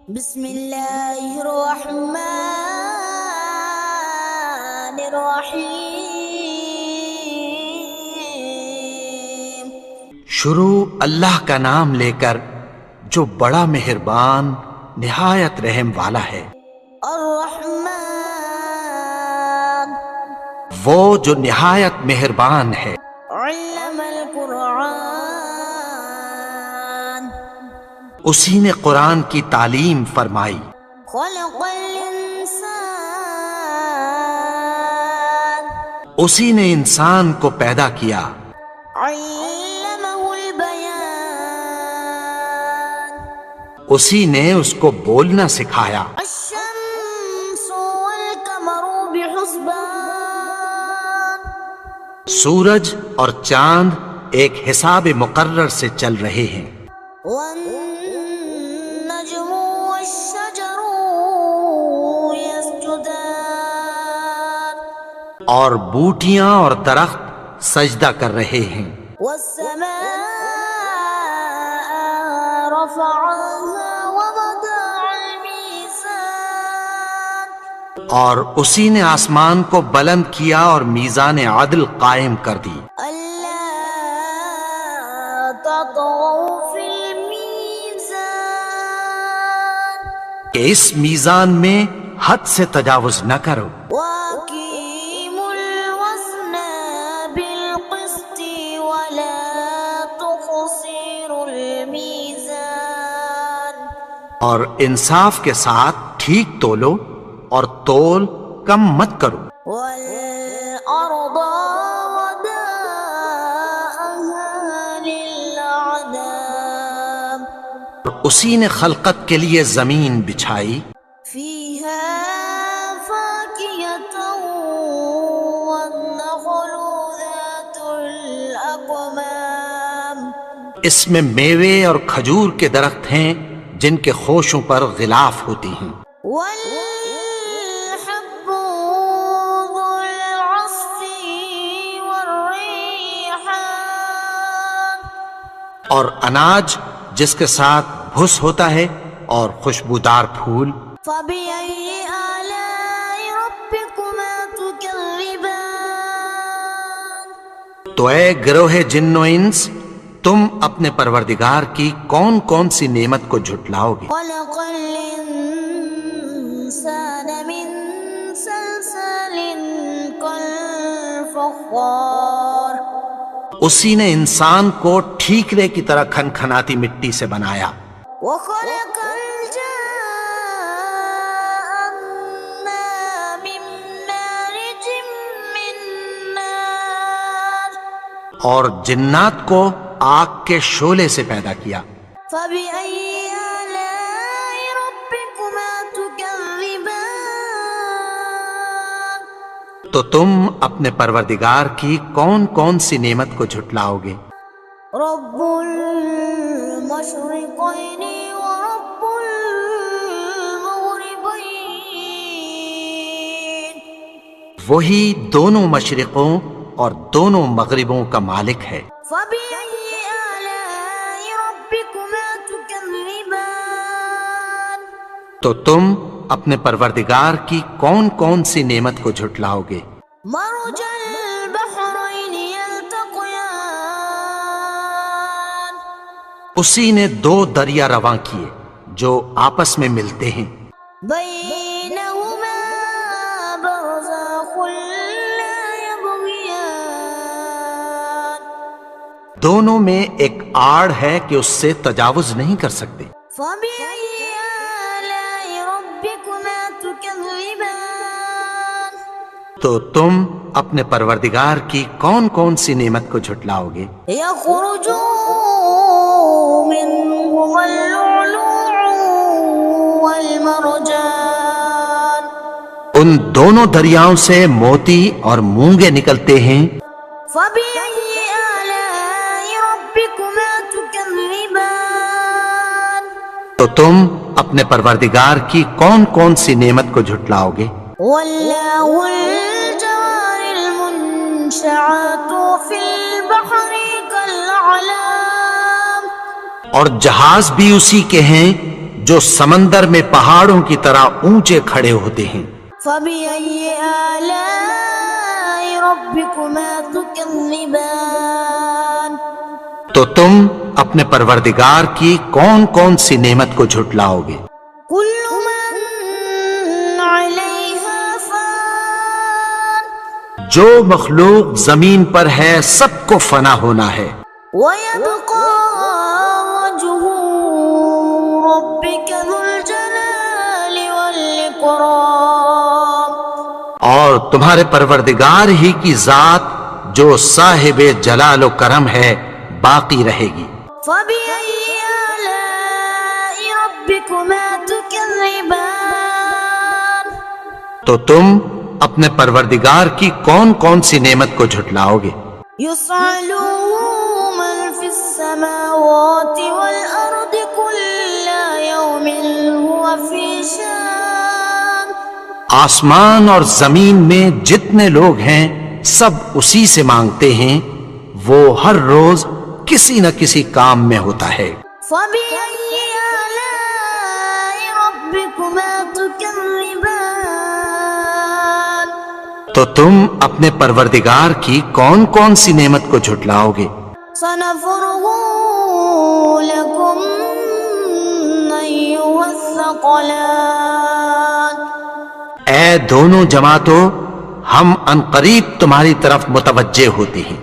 بسم اللہ الرحمن الرحیم۔ شروع اللہ کا نام لے کر جو بڑا مہربان نہایت رحم والا ہے۔ الرحمن وہ جو نہایت مہربان ہے۔ علم القرآن اسی نے قرآن کی تعلیم فرمائی۔ خلق الانسان اسی نے انسان کو پیدا کیا۔ علمہ البیان اسی نے اس کو بولنا سکھایا۔ الشمس والقمر بحسبان سورج اور چاند ایک حساب مقرر سے چل رہے ہیں۔ والنجم والشجر يسجدان اور بوٹیاں اور درخت سجدہ کر رہے ہیں۔ والسماء رفعها ووضع الميزان اور اسی نے آسمان کو بلند کیا اور میزان عدل قائم کر دی۔ ألا تطغوا في الميزان کہ اس میزان میں حد سے تجاوز نہ کرو۔ وأقيموا الوزن بالقسط ولا تخسروا الميزان اور انصاف کے ساتھ ٹھیک تولو اور تول کم مت کرو۔ والأرض وضعها للأنام اسی نے خلقت کے لیے زمین بچھائی۔ فيها فاكهة والنخل ذات الأكمام اس میں میوے اور کھجور کے درخت ہیں جن کے خوشوں پر غلاف ہوتی ہیں۔ والحب ذو العصف والريحان اور اناج جس کے ساتھ بھس ہوتا ہے اور خوشبودار پھول۔ فبأي آلاء ربكما تكذبان تو اے گروہ جن و انس، تم اپنے پروردگار کی کون کون سی نعمت کو جھٹلاؤ گے؟ خلق الإنسان من صلصال كالفخار اسی نے انسان کو ٹھیکرے کی طرح کھنکھناتی مٹی سے بنایا۔ وخلق الجان من مارج من نار اور جنات کو آگ کے شعلے سے پیدا کیا۔ فبأي آلاء ربكما تكذبان تو تم اپنے پروردگار کی کون کون سی نعمت کو جھٹلاؤ گے؟ رب المشرقين ورب المغربين وہی دونوں مشرقوں اور دونوں مغربوں کا مالک ہے۔ فبأي آلاء ربكما تكذبان تو تم اپنے پروردگار کی کون کون سی نعمت کو جھٹلاؤ گے؟ مرج البحرين يلتقيان اسی نے دو دریا رواں کیے جو آپس میں ملتے ہیں۔ بينهما برزخ لا يبغيان دونوں میں ایک آڑ ہے کہ اس سے تجاوز نہیں کر سکتے۔ فبأي آلاء ربكما تكذبان تو تم اپنے پروردگار کی کون کون سی نعمت کو جھٹلاؤ گے؟ يخرج منهما اللؤلؤ والمرجان ان دونوں دریاؤں سے موتی اور مونگے نکلتے ہیں۔ فبأي آلاء ربكما تكذبان تو تم اپنے پروردگار کی کون کون سی نعمت کو جھٹلاؤ گے؟ والله الجوار المنشآت في البحر كالأعلام اور جہاز بھی اسی کے ہیں جو سمندر میں پہاڑوں کی طرح اونچے کھڑے ہوتے ہیں۔ فَبِأَيِّ آلَاءِ رَبِّكُمَا تُكَذِّبَانِ تو تم اپنے پروردگار کی کون کون سی نعمت کو جھٹلاؤ گے؟ كُلُّ مَن عَلَيْهَا فَانٍ جو مخلوق زمین پر ہے سب کو فنا ہونا ہے، وَيَبْقَى وَجْهُ رَبِّكَ ذُو الْجَلَالِ وَالْإِكْرَامِ اور تمہارے پروردگار ہی کی ذات جو صاحب جلال و کرم ہے باقی رہے گی۔ فَبِأَيِّ آلَاءِ رَبِّكُمَا تُكَذِّبَانِ تو تم اپنے پروردگار کی کون کون سی نعمت کو جھٹلاؤ گے؟ يُسْأَلُ مَن فِي السَّمَاوَاتِ وَالْأَرْضِ كُلَّ يَوْمٍ هُوَ فِي شَأْنٍ آسمان اور زمین میں جتنے لوگ ہیں سب اسی سے مانگتے ہیں، وہ ہر روز کسی نہ کسی کام میں ہوتا ہے۔ فَبِأَيِّ آلَاءِ رَبِّكُمَا تُكَذِّبَانِ تو تم اپنے پروردگار کی کون کون سی نعمت کو جھٹلاؤ گے؟ سَنَفْرُغُ لَكُمْ أَيُّهَ الثَّقَلَانِ اے دونوں جماعتوں، ہم عنقریب تمہاری طرف متوجہ ہوتے ہیں۔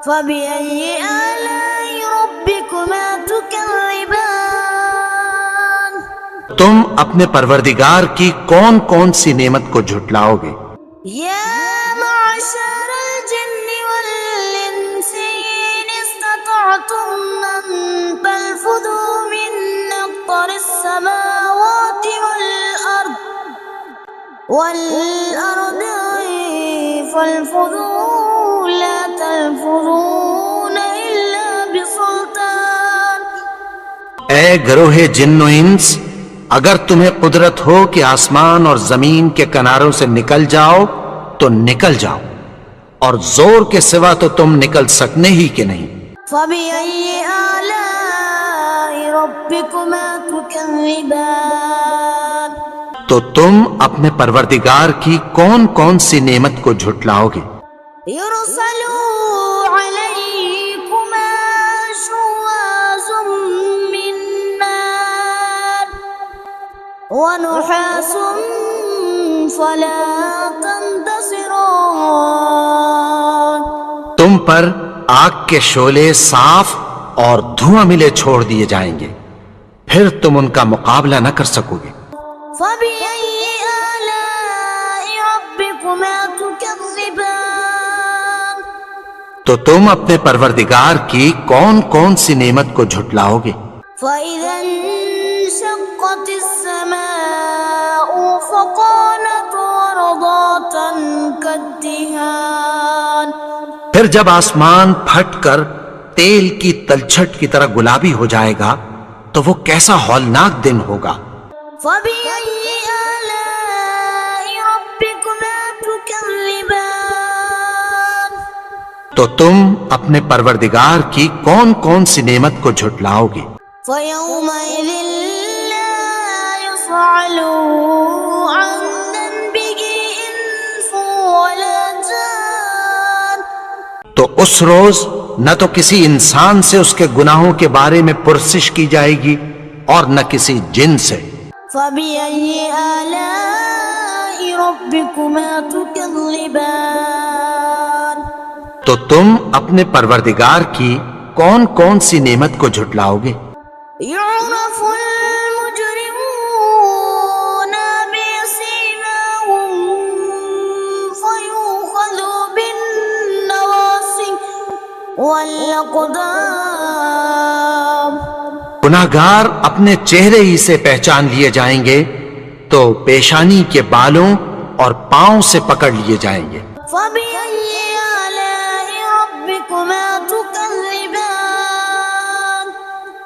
فَبِأَيِّ آلَاءِ رَبِّكُمَا تُكَذِّبَانِ تم اپنے پروردگار کی کون کون سی نعمت کو جھٹلاؤ گے؟ يَا مَعْشَرَ الْجِنِّ وَالْإِنسِ إِنِ اسْتَطَعْتُمْ أَن تَنفُذُوا مِنْ أَقْطَارِ السَّمَاوَاتِ وَالْأَرْضِ فَانفُذُوا لَا تَنفُذُونَ إِلَّا بِسُلْطَانٍ اے گروہ جن و انس، اگر تمہیں قدرت ہو کہ آسمان اور زمین کے کناروں سے نکل جاؤ تو نکل جاؤ، اور زور کے سوا تو تم نکل سکنے ہی کہ نہیں۔ فَبِأَيِّ آلَاءِ رَبِّكُمَا تُكَذِّبَانِ تو تم اپنے پروردگار کی کون کون سی نعمت کو جھٹلاؤ گے؟ يُرْسَلُ عَلَيْكُمَا شُوَاظٌ مِّن نَّارٍ وَنُحَاسٌ فَلَا تَنتَصِرَانِ تم پر آگ کے شعلے صاف اور دھواں ملے چھوڑ دیے جائیں گے، پھر تم ان کا مقابلہ نہ کر سکو گے۔ فَبِأَيِّ آلَاءِ رَبِّكُمَا تُكَذِّبَانِ تو تم اپنے پروردگار کی کون کون سی نعمت کو جھٹلاؤ گے؟ فَإِذَا انشَقَّتِ السَّمَاءُ فَكَانَتْ وَرْضَةً كَالدِّهَانِ پھر جب آسمان پھٹ کر تیل کی تلچھٹ کی طرح گلابی ہو جائے گا تو وہ کیسا ہولناک دن ہوگا۔ فَبِأَيِّ آلَاءِ رَبِّكُمَا تُكَذِّبَانِ تو تم اپنے پروردگار کی کون کون سی نعمت کو جھٹلاؤ گے؟ فَيَوْمَئِذٍ لَا يُسْأَلُ عَن ذَنبِهِ إِنسٌ وَلَا جَانٌ تو اس روز نہ تو کسی انسان سے اس کے گناہوں کے بارے میں پرسش کی جائے گی اور نہ کسی جن سے۔ فَبِأَيِّ آلَاءِ رَبِّكُمَا تُكَذِّبَانِ تو تم اپنے پروردگار کی کون کون سی نعمت کو جھٹلاؤ گے؟ يُعْرَفُ الْمُجْرِمُونَ بِسِيمَاهُمْ فَيُؤْخَذُ بِالنَّوَاصِي وَالْأَقْدَامِ گناہگار اپنے چہرے ہی سے پہچان لیے جائیں گے تو پیشانی کے بالوں اور پاؤں سے پکڑ لیے جائیں گے۔ فَبِأَيِّ آلَاءِ رَبِّكُمَا تُكَذِّبَانِ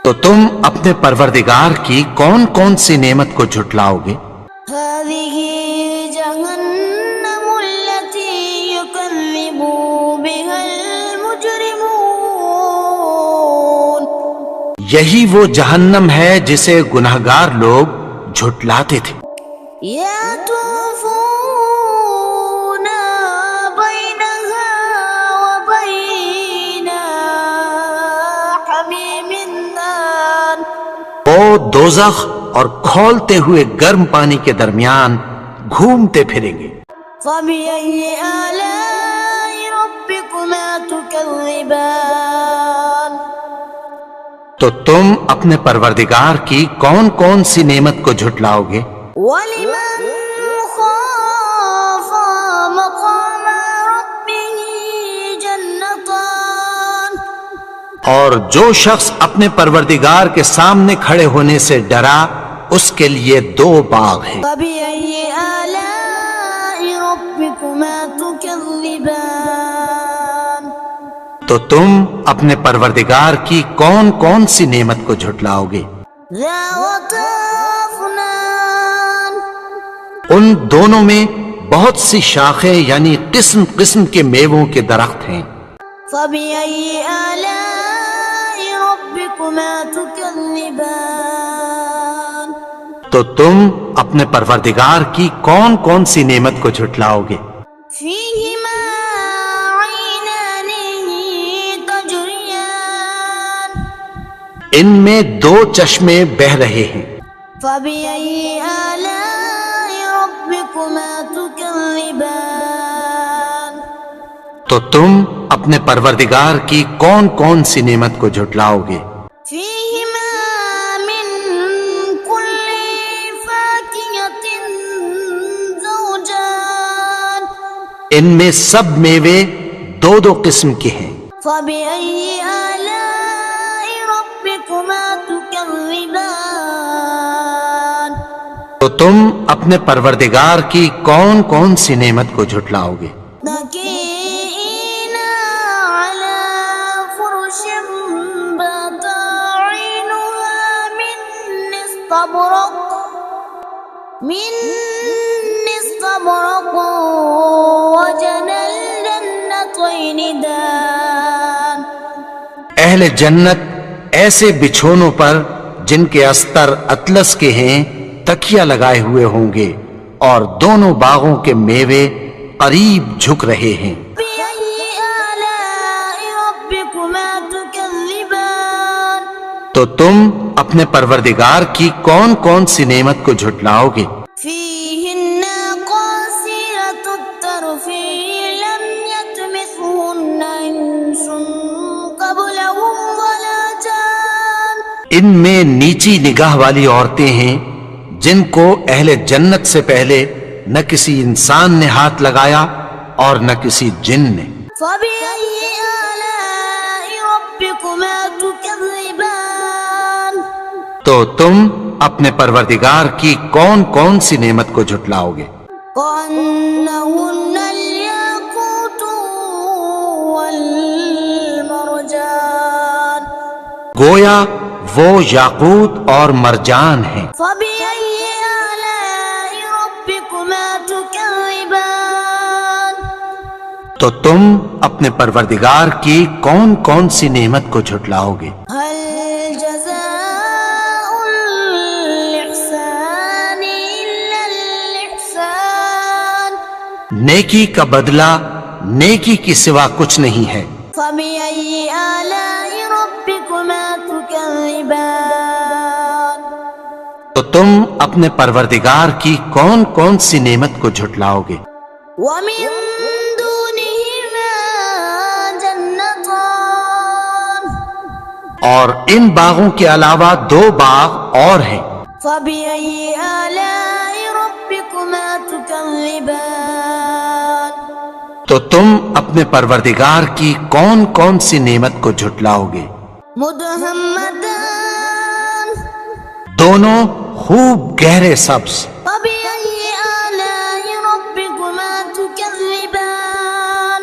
تو تم اپنے پروردگار کی کون کون سی نعمت کو جھٹلاؤ گے؟ هَذِهِ جَهَنَّمُ الَّتِي يُكَذِّبُ بِهَا الْمُجْرِمُونَ یہی وہ جہنم ہے جسے گنہگار لوگ جھٹلاتے تھے۔ يطوفون بينها وبين حميم آن وہ دوزخ اور کھولتے ہوئے گرم پانی کے درمیان گھومتے پھریں گے۔ فبأي آلاء ربكما تكذبان تو تم اپنے پروردگار کی کون کون سی نعمت کو جھٹلاؤ گے؟ ولمن خاف مقام ربه جنتان اور جو شخص اپنے پروردگار کے سامنے کھڑے ہونے سے ڈرا اس کے لیے 2 باغ ہیں۔ فبأي آلاء ربكما تكذبان تو تم اپنے پروردگار کی کون کون سی نعمت کو جھٹلاؤ گے؟ ذواتا أفنان ان دونوں میں بہت سی شاخیں یعنی قسم قسم کے میووں کے درخت ہیں۔ فبأي آلاء ربكما تكذبان تو تم اپنے پروردگار کی کون کون سی نعمت کو جھٹلاؤ گے؟ فيهما عينان تجريان ان میں 2 چشمے بہہ رہے ہیں۔ فبأي آلاء ربكما تكذبان تو تم اپنے پروردگار کی کون کون سی نعمت کو جھٹلاؤ گے؟ فيهما من كل فاكهة زوجان ان میں سب میوے 2 قسم کے ہیں۔ فبأي آلاء ربكما تكذبان تو تم اپنے پروردگار کی کون کون سی نعمت کو جھٹلاؤ گے؟ متكئين على فرش بطائنها من استبرق وجنى الجنتين دان اہل جنت ایسے بچھونوں پر جن کے استر اطلس کے ہیں تکیہ لگائے ہوئے ہوں گے اور دونوں باغوں کے میوے قریب جھک رہے ہیں۔ فبأي آلاء ربكما تكذبان تو تم اپنے پروردگار کی کون کون سی نعمت کو جھٹلاؤ گے؟ فيهن قاصرات الطرف لم يطمثهن إنس قبلهم ولا جان ان میں نیچی نگاہ والی عورتیں ہیں جن کو اہل جنت سے پہلے نہ کسی انسان نے ہاتھ لگایا اور نہ کسی جن نے۔ فبأي آلاء ربكما تكذبان تو تم اپنے پروردگار کی کون کون سی نعمت کو جھٹلاؤ گے؟ كأنهن الياقوت والمرجان گویا وہ یاقوت اور مرجان ہیں۔ فبأي آلاء ربكما تكذبان تو تم اپنے پروردگار کی کون کون سی نعمت کو جھٹلاؤ گے؟ هل جزاء الإحسان إلا الإحسان نیکی کا بدلہ نیکی کی سوا کچھ نہیں ہے۔ فبأي آلاء ربكما تكذبان تو تم اپنے پروردگار کی کون کون سی نعمت کو جھٹلاؤ گے؟ ومن دونهما جنتان اور ان باغوں کے علاوہ 2 باغ اور ہیں۔ فبأي آلاء ربكما تكذبان تو تم اپنے پروردگار کی کون کون سی نعمت کو جھٹلاؤ گے؟ مدهمتان دونوں خوب گہرے سبز۔ فبأي آلاء ربكما تكذبان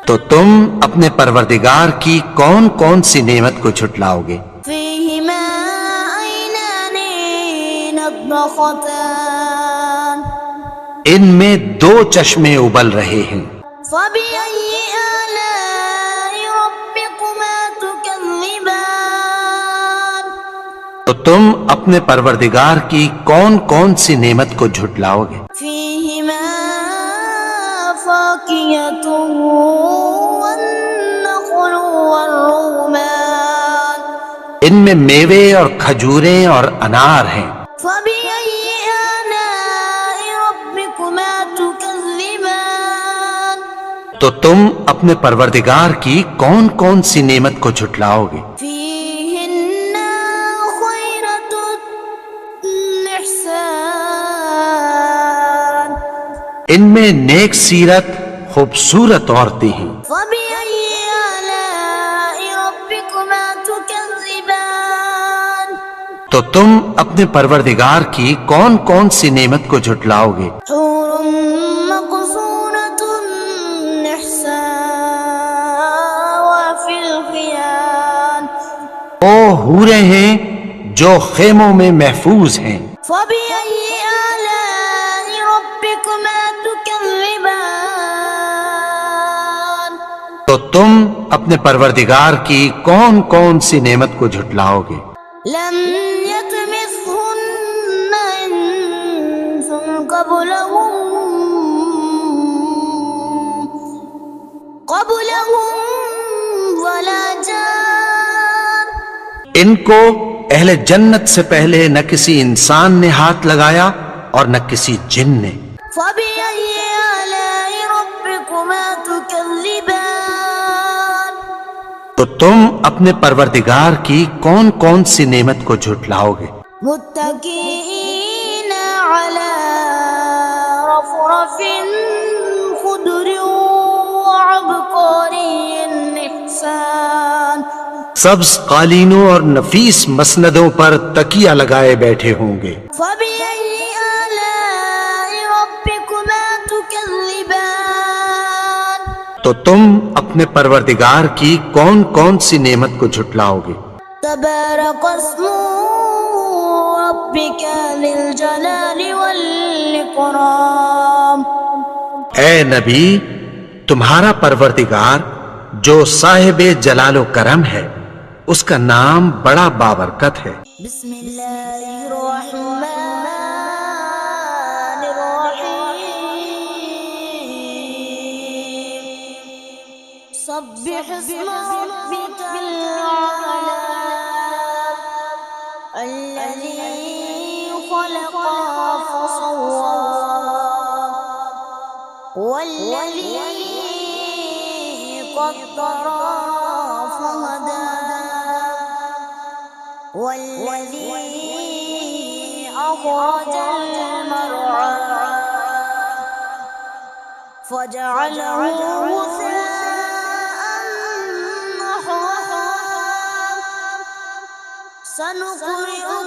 تو تم اپنے پروردگار کی کون کون سی نعمت کو جھٹلاؤ گے؟ فيهما عينان نضختان ان میں 2 چشمے ابل رہے ہیں۔ فبأي آلاء ربكما تكذبان تم اپنے پروردگار کی کون کون سی نعمت کو جھٹلاؤ گے؟ فيهما فاكهة والنخل والرمان ان میں میوے اور کھجوریں اور انار ہیں۔ فبأي آلاء ربكما تكذبان تو تم اپنے پروردگار کی کون کون سی نعمت کو جھٹلاؤ گے؟ فيهن خيرة النحسان ان میں نیک سیرت خوبصورت عورتیں ہیں۔ فبأي آلاء ربكما تكذبان تو تم اپنے پروردگار کی کون کون سی نعمت کو جھٹلاؤ گے؟ حور مقصورة النحسان في الخيام وہ حوریں ہیں جو خیموں میں محفوظ ہیں۔ فبأي آلاء ربكما تكذبان تو تم اپنے پروردگار کی کون کون سی نعمت کو جھٹلاؤ گے؟ لم يطمثهن إنس قبلهم ولا جان ان کو اہل جنت سے پہلے نہ کسی انسان نے ہاتھ لگایا اور نہ کسی جن نے۔ فبأي آلاء ربكما تكذبان تو تم اپنے پروردگار کی کون کون سی نعمت کو جھٹلاؤ گے؟ متكئين على رفرف خضر وعبقري النحسان سبز قالینوں اور نفیس مسندوں پر تکیہ لگائے بیٹھے ہوں گے۔ فبأي آلاء ربكما تكذبان تو تم اپنے پروردگار کی کون کون سی نعمت کو جھٹلاؤ گے؟ تبارك اسم ربك ذي الجلال والإكرام اے نبی، تمہارا پروردگار جو صاحب جلال و کرم ہے اس کا نام بڑا بابرکت ہے۔ بسم الله الرحمن الرحيم سبح اسم ربك الأعلى الذي خلق فسوى والذي قدر فهدى والذي أخرج المرعى فجعله غثاء نحوا سنقرئك